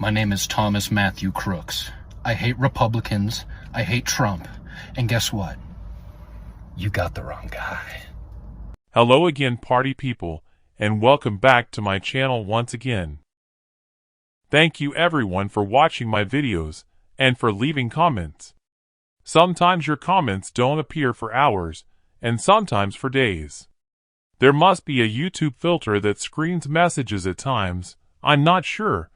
My name is Thomas Matthew Crooks. I hate Republicans, I hate Trump, and guess what? You got the wrong guy. Hello again, party people, and welcome back to my channel once again. Thank you everyone for watching my videos, and for leaving comments. Sometimes your comments don't appear for hours, and sometimes for days. There must be a YouTube filter that screens messages at times, I'm not sure,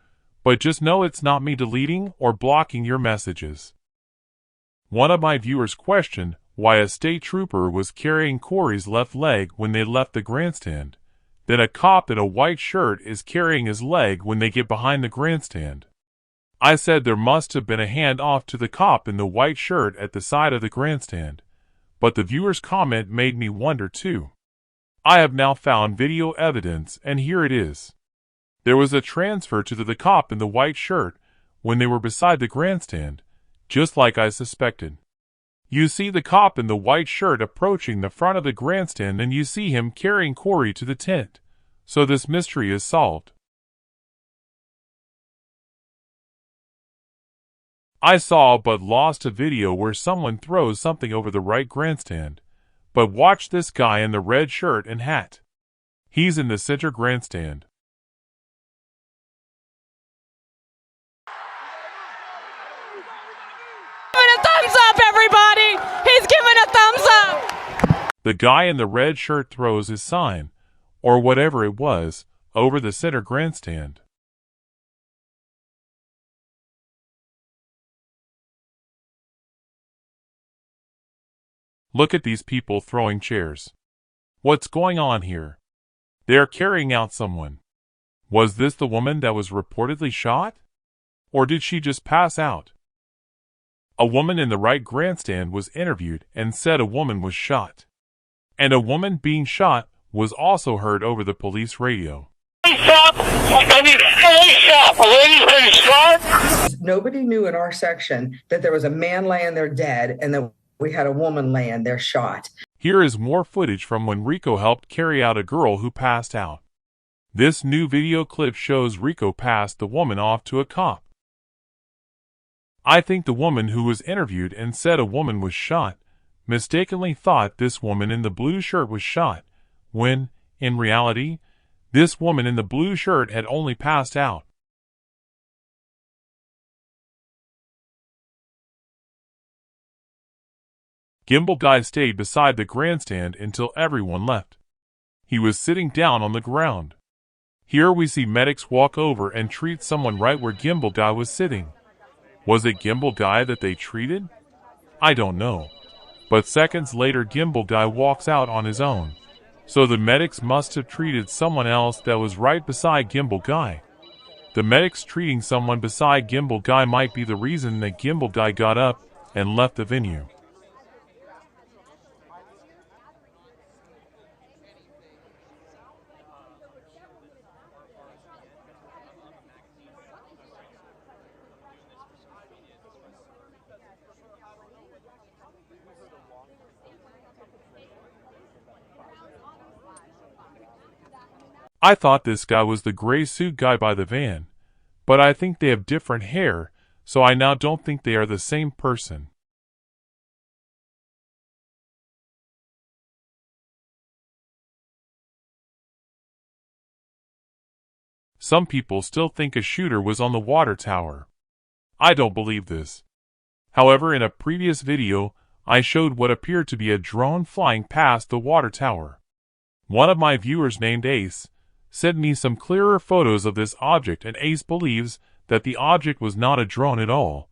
but just know it's not me deleting or blocking your messages. One of my viewers questioned why a state trooper was carrying Corey's left leg when they left the grandstand. Then a cop in a white shirt is carrying his leg when they get behind the grandstand. I said there must have been a handoff to the cop in the white shirt at the side of the grandstand, but the viewer's comment made me wonder too. I have now found video evidence, and here it is. There was a transfer to the cop in the white shirt when they were beside the grandstand, just like I suspected. You see the cop in the white shirt approaching the front of the grandstand, and you see him carrying Corey to the tent. So this mystery is solved. I saw but lost a video where someone throws something over the right grandstand. But watch this guy in the red shirt and hat. He's in the center grandstand. Giving a thumbs up, everybody! He's giving a thumbs up! The guy in the red shirt throws his sign, or whatever it was, over the center grandstand. Look at these people throwing chairs. What's going on here? They are carrying out someone. Was this the woman that was reportedly shot? Or did she just pass out? A woman in the right grandstand was interviewed and said a woman was shot. And a woman being shot was also heard over the police radio. Nobody knew in our section that there was a man laying there dead and that we had a woman laying there shot. Here is more footage from when Rico helped carry out a girl who passed out. This new video clip shows Rico passed the woman off to a cop. I think the woman who was interviewed and said a woman was shot mistakenly thought this woman in the blue shirt was shot, when, in reality, this woman in the blue shirt had only passed out. Gimbal Guy stayed beside the grandstand until everyone left. He was sitting down on the ground. Here we see medics walk over and treat someone right where Gimbal Guy was sitting. Was it Gimbal Guy that they treated? I don't know. But seconds later Gimbal Guy walks out on his own. So the medics must have treated someone else that was right beside Gimbal Guy. The medics treating someone beside Gimbal Guy might be the reason that Gimbal Guy got up and left the venue. I thought this guy was the gray suit guy by the van, but I think they have different hair, so I now don't think they are the same person. Some people still think a shooter was on the water tower. I don't believe this. However, in a previous video, I showed what appeared to be a drone flying past the water tower. One of my viewers named Ace sent me some clearer photos of this object, and Ace believes that the object was not a drone at all,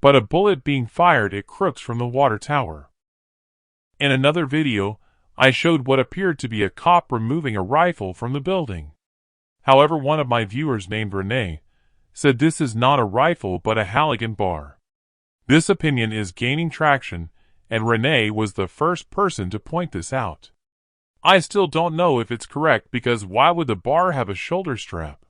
but a bullet being fired at Crooks from the water tower. In another video, I showed what appeared to be a cop removing a rifle from the building. However, one of my viewers named Renee said this is not a rifle but a Halligan bar. This opinion is gaining traction, and Renee was the first person to point this out. I still don't know if it's correct, because why would the bar have a shoulder strap?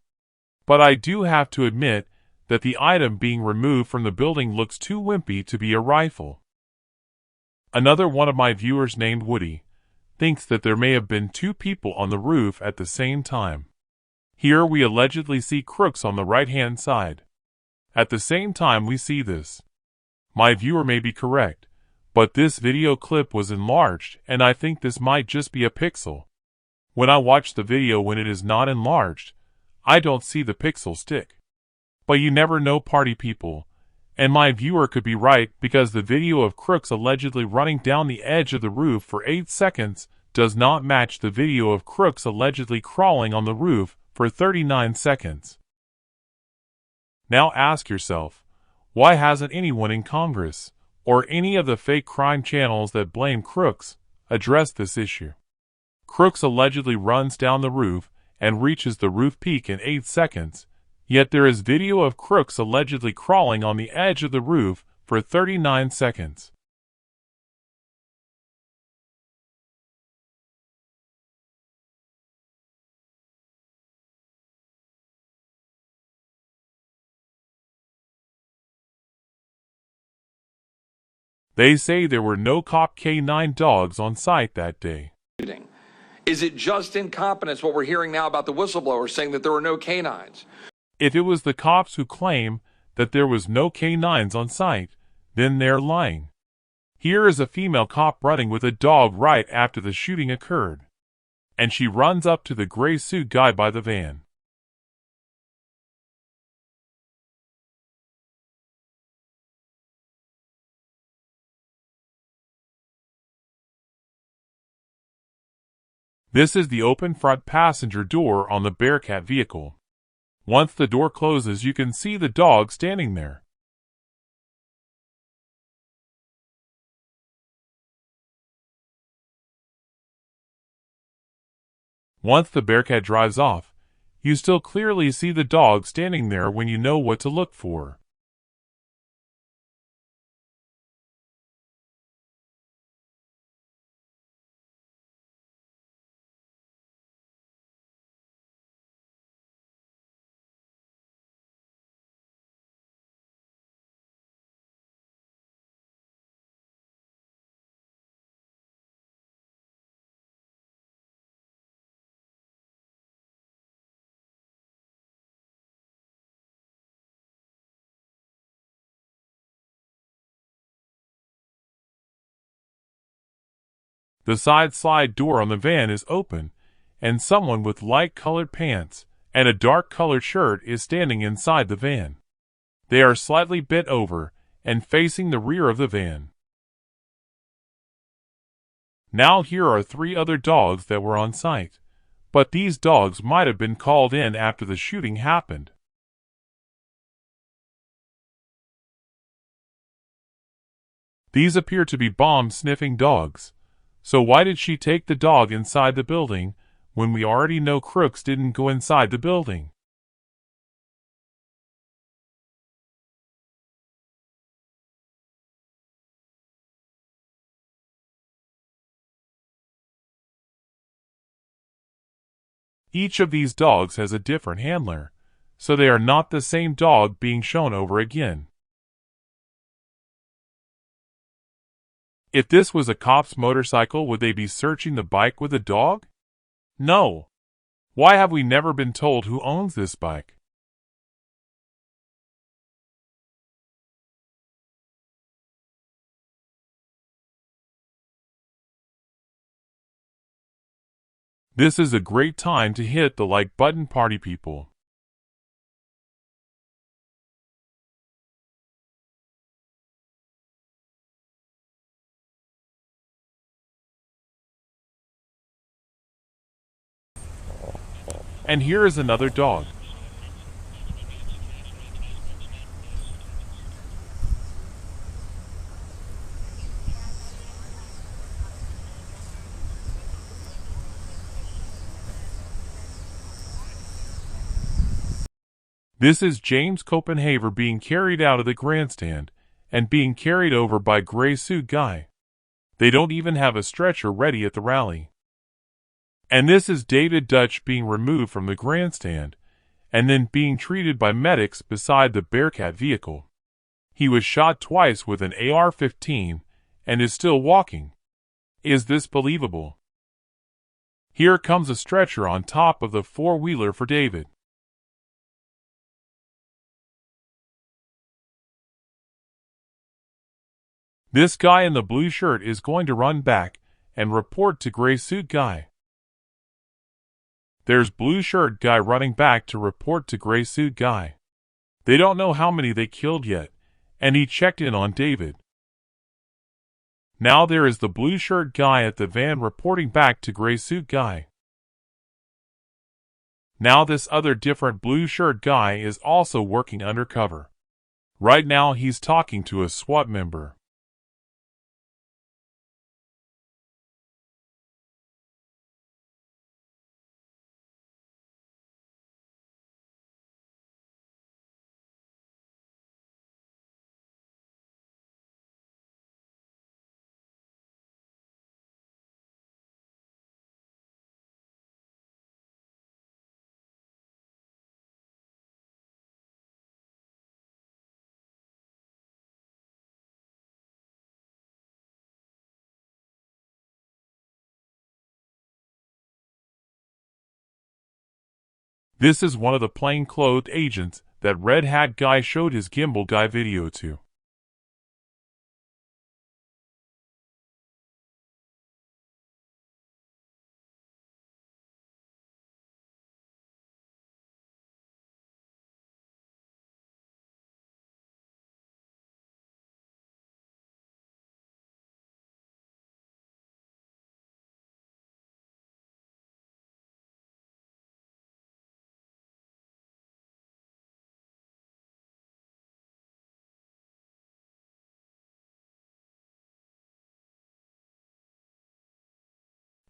But I do have to admit that the item being removed from the building looks too wimpy to be a rifle. Another one of my viewers named Woody thinks that there may have been two people on the roof at the same time. Here we allegedly see Crooks on the right-hand side. At the same time we see this, my viewer may be correct, but this video clip was enlarged and I think this might just be a pixel. When I watch the video when it is not enlarged, I don't see the pixel stick. But you never know, party people, and my viewer could be right because the video of Crooks allegedly running down the edge of the roof for 8 seconds does not match the video of Crooks allegedly crawling on the roof for 39 seconds. Now ask yourself, why hasn't anyone in Congress, or any of the fake crime channels that blame Crooks, addressed this issue? Crooks allegedly runs down the roof and reaches the roof peak in 8 seconds, yet there is video of Crooks allegedly crawling on the edge of the roof for 39 seconds. They say there were no cop K9 dogs on site that day. Is it just incompetence, what we're hearing now about the whistleblower saying that there were no canines? If it was the cops who claim that there was no K9s on site, then they're lying. Here is a female cop running with a dog right after the shooting occurred, and she runs up to the gray suit guy by the van. This is the open front passenger door on the Bearcat vehicle. Once the door closes, you can see the dog standing there. Once the Bearcat drives off, you still clearly see the dog standing there when you know what to look for. The side slide door on the van is open, and someone with light-colored pants and a dark-colored shirt is standing inside the van. They are slightly bent over and facing the rear of the van. Now here are 3 other dogs that were on site, but these dogs might have been called in after the shooting happened. These appear to be bomb-sniffing dogs. So why did she take the dog inside the building when we already know Crooks didn't go inside the building? Each of these dogs has a different handler, so they are not the same dog being shown over again. If this was a cop's motorcycle, would they be searching the bike with a dog? No. Why have we never been told who owns this bike? This is a great time to hit the like button, party people. And here is another dog. This is James Copenhaver being carried out of the grandstand and being carried over by gray suit guy. They don't even have a stretcher ready at the rally. And this is David Dutch being removed from the grandstand and then being treated by medics beside the Bearcat vehicle. He was shot twice with an AR-15 and is still walking. Is this believable? Here comes a stretcher on top of the four-wheeler for David. This guy in the blue shirt is going to run back and report to gray suit guy. There's blue shirt guy running back to report to gray suit guy. They don't know how many they killed yet, and he checked in on David. Now there is the blue shirt guy at the van reporting back to gray suit guy. Now this other different blue shirt guy is also working undercover. Right now he's talking to a SWAT member. This is one of the plainclothed agents that red hat guy showed his gimbal guy video to.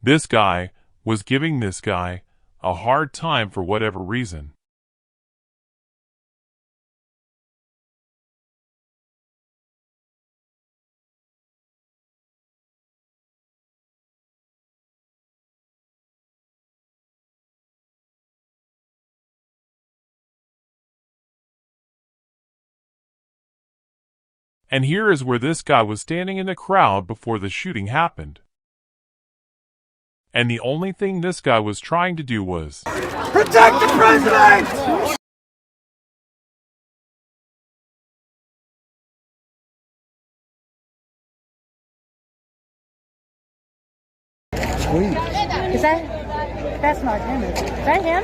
This guy was giving this guy a hard time for whatever reason. And here is where this guy was standing in the crowd before the shooting happened. And the only thing this guy was trying to do was protect the president! Is that's not him, is it? Is that him?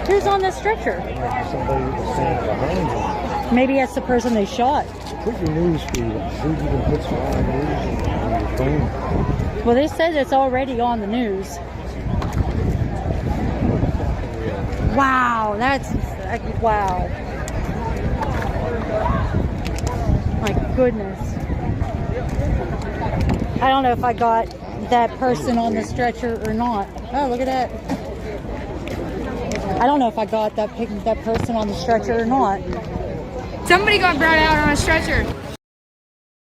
Who's on the stretcher? Somebody was standing behind him. Maybe that's the person they shot. Put your news feed on. See if you can put some on news on your phone. Well, they said it's already on the news. Wow, that's wow. My goodness. I don't know if I got that person on the stretcher or not. Oh, look at that. I don't know if I got that person on the stretcher or not. Somebody got brought out on a stretcher.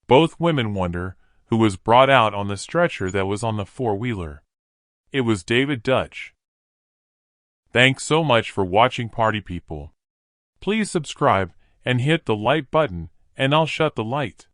Both women wonder who was brought out on the stretcher that was on the four-wheeler. It was David Dutch. Thanks so much for watching, party people. Please subscribe and hit the like button, and I'll shut the light.